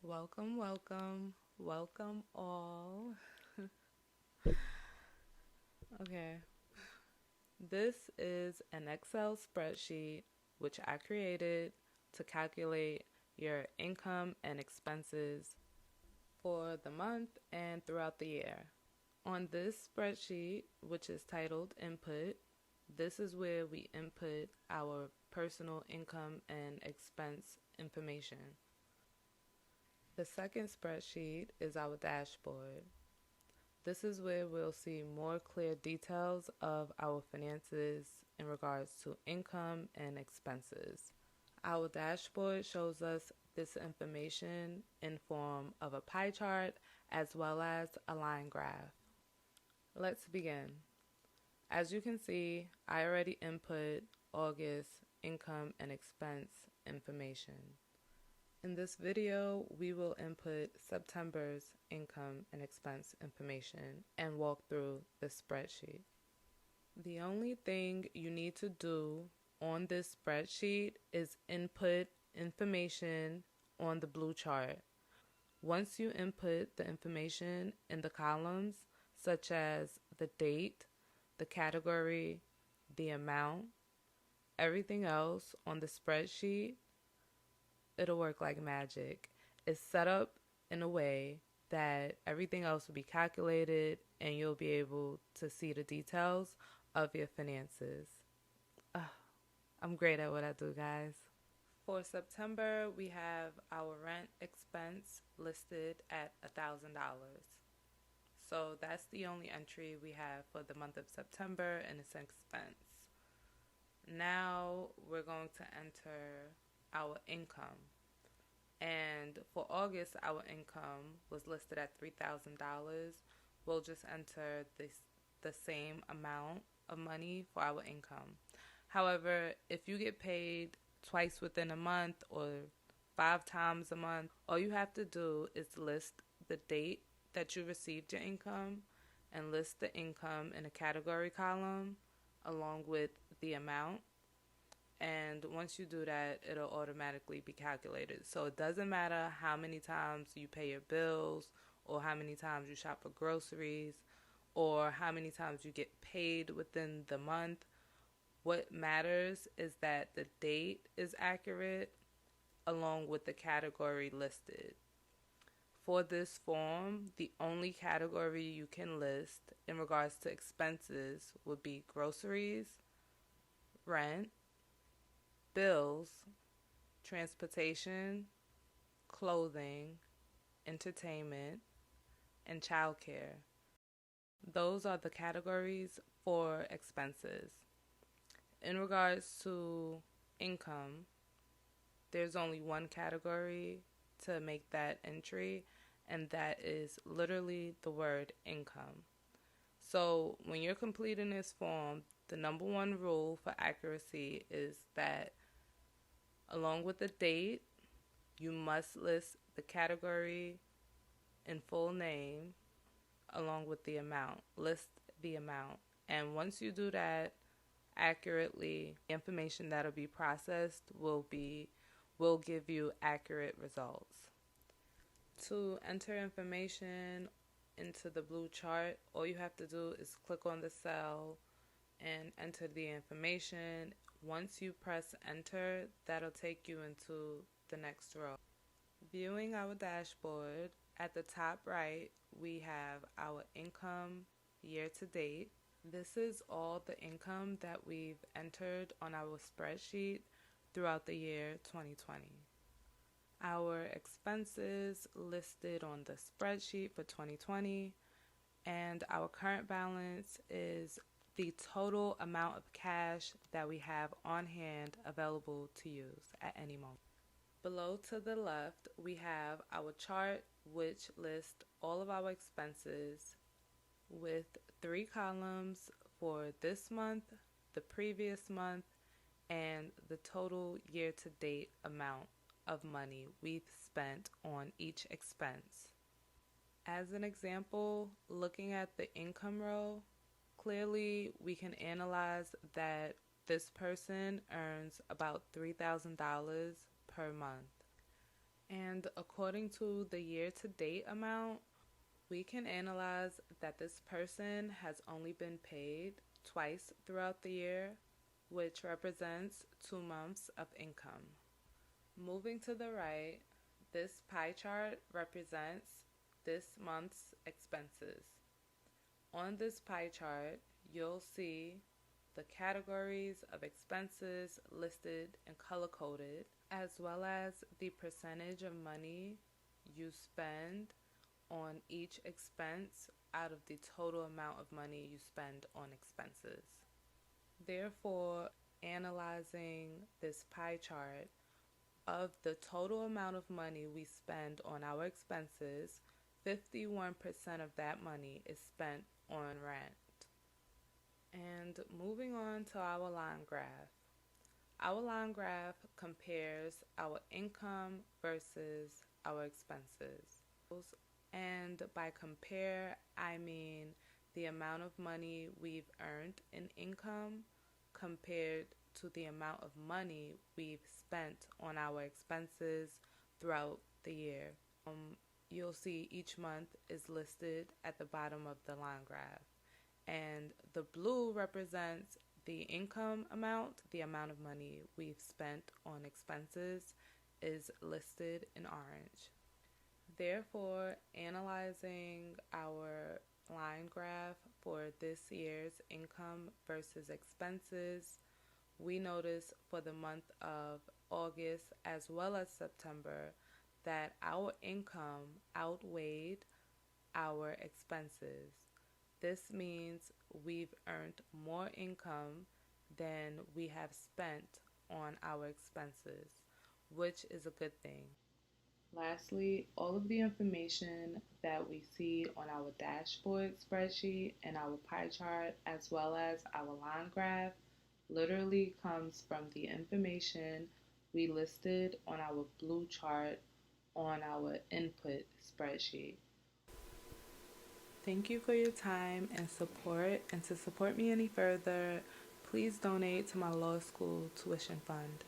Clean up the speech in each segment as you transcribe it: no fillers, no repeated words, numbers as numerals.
Welcome, welcome, welcome all. Okay, this is an Excel spreadsheet which I created to calculate your income and expenses for the month and throughout the year. On this spreadsheet, which is titled Input, this is where we input our personal income and expense information. The second spreadsheet is our dashboard. This is where we'll see more clear details of our finances in regards to income and expenses. Our dashboard shows us this information in form of a pie chart as well as a line graph. Let's begin. As you can see, I already input August income and expense information. In this video, we will input September's income and expense information and walk through the spreadsheet. The only thing you need to do on this spreadsheet is input information on the blue chart. Once you input the information in the columns, such as the date, the category, the amount, everything else on the spreadsheet, it'll work like magic. It's set up in a way that everything else will be calculated and you'll be able to see the details of your finances. I'm great at what I do, guys. For September, we have our rent expense listed at $1,000. So that's the only entry we have for the month of September, and it's an expense. Now we're going to enter our income. And for August, our income was listed at $3,000. We'll just enter the same amount of money for our income. However, if you get paid twice within a month or 5 times a month, all you have to do is list the date that you received your income and list the income in a category column along with the amount. And once you do that, it'll automatically be calculated. So it doesn't matter how many times you pay your bills or how many times you shop for groceries or how many times you get paid within the month. What matters is that the date is accurate along with the category listed. For this form, the only category you can list in regards to expenses would be groceries, rent, bills, transportation, clothing, entertainment, and childcare. Those are the categories for expenses. In regards to income, there's only one category to make that entry, and that is literally the word income. So when you're completing this form, the number one rule for accuracy is that along with the date, you must list the category in full name along with the amount. List the amount. And once you do that accurately, the information that'll be processed will give you accurate results. To enter information into the blue chart, all you have to do is click on the cell and enter the information. Once you press enter, that'll take you into the next row. Viewing our dashboard, at the top right, we have our income year to date. This is all the income that we've entered on our spreadsheet throughout the year 2020. Our expenses listed on the spreadsheet for 2020, and our current balance is the total amount of cash that we have on hand available to use at any moment. Below to the left, we have our chart which lists all of our expenses with 3 columns for this month, the previous month, and the total year-to-date amount of money we've spent on each expense. As an example, looking at the income row, clearly we can analyze that this person earns about $3,000 per month. And according to the year-to-date amount, we can analyze that this person has only been paid twice throughout the year, which represents 2 months of income. Moving to the right, this pie chart represents this month's expenses. On this pie chart, you'll see the categories of expenses listed and color coded, as well as the percentage of money you spend on each expense out of the total amount of money you spend on expenses. Therefore, analyzing this pie chart, of the total amount of money we spend on our expenses, 51% of that money is spent on rent. And moving on to our line graph. Our line graph compares our income versus our expenses. And by compare, I mean the amount of money we've earned in income compared to the amount of money we've spent on our expenses throughout the year. You'll see each month is listed at the bottom of the line graph. And the blue represents the income amount, the amount of money we've spent on expenses is listed in orange. Therefore, analyzing our line graph for this year's income versus expenses, we notice for the month of August as well as September that our income outweighed our expenses. This means we've earned more income than we have spent on our expenses, which is a good thing. Lastly, all of the information that we see on our dashboard spreadsheet and our pie chart, as well as our line graph, literally comes from the information we listed on our blue chart on our input spreadsheet. Thank you for your time and support. And to support me any further, please donate to my law school tuition fund.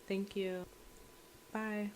Thank you. Bye.